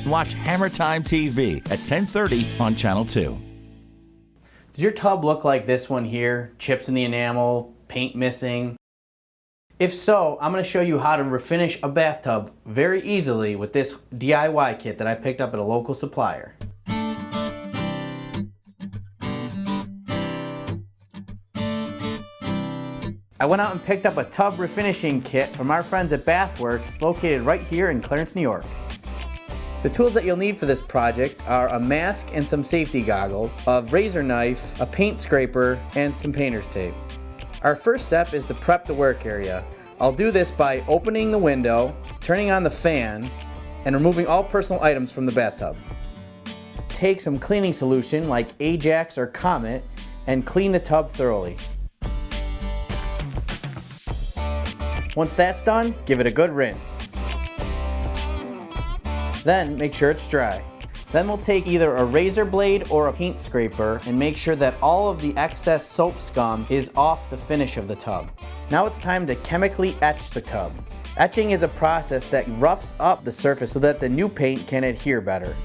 and watch Hammer Time TV at 10:30 on Channel 2. Does your tub look like this one here? Chips in the enamel, paint missing? If so, I'm going to show you how to refinish a bathtub very easily with this DIY kit that I picked up at a local supplier. I went out and picked up a tub refinishing kit from our friends at Bathworks, located right here in Clarence, New York. The tools that you'll need for this project are a mask and some safety goggles, a razor knife, a paint scraper, and some painter's tape. Our first step is to prep the work area. I'll do this by opening the window, turning on the fan, and removing all personal items from the bathtub. Take some cleaning solution like Ajax or Comet and clean the tub thoroughly. Once that's done, give it a good rinse. Then make sure it's dry. Then we'll take either a razor blade or a paint scraper and make sure that all of the excess soap scum is off the finish of the tub. Now it's time to chemically etch the tub. Etching is a process that roughs up the surface so that the new paint can adhere better.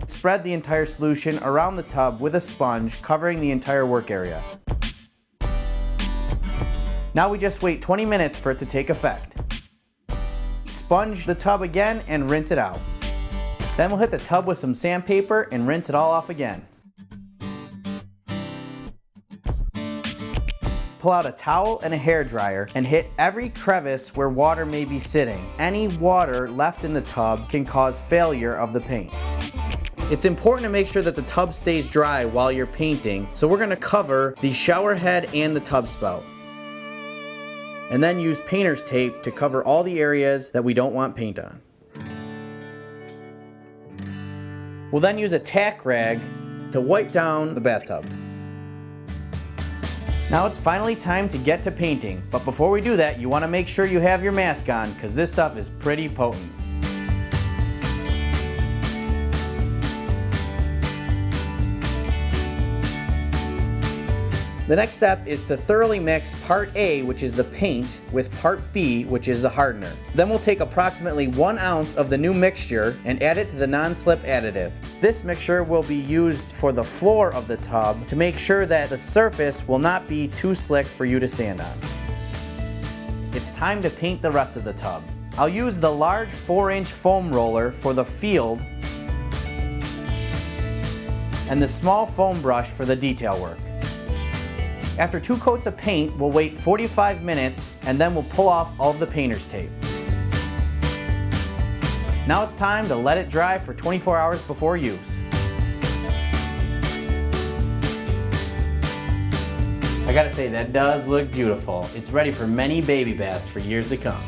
Spread the entire solution around the tub with a sponge, covering the entire work area. Now we just wait 20 minutes for it to take effect. Sponge the tub again and rinse it out. Then we'll hit the tub with some sandpaper and rinse it all off again. Pull out a towel and a hairdryer and hit every crevice where water may be sitting. Any water left in the tub can cause failure of the paint. It's important to make sure that the tub stays dry while you're painting, so we're going to cover the shower head and the tub spout. And then use painter's tape to cover all the areas that we don't want paint on. We'll then use a tack rag to wipe down the bathtub. Now it's finally time to get to painting, but before we do that, you want to make sure you have your mask on because this stuff is pretty potent. The next step is to thoroughly mix part A, which is the paint, with part B, which is the hardener. Then we'll take approximately 1 ounce of the new mixture and add it to the non-slip additive. This mixture will be used for the floor of the tub to make sure that the surface will not be too slick for you to stand on. It's time to paint the rest of the tub. I'll use the large 4-inch foam roller for the field and the small foam brush for the detail work. After 2 coats of paint, we'll wait 45 minutes and then we'll pull off all of the painter's tape. Now it's time to let it dry for 24 hours before use. I gotta say, that does look beautiful. It's ready for many baby baths for years to come.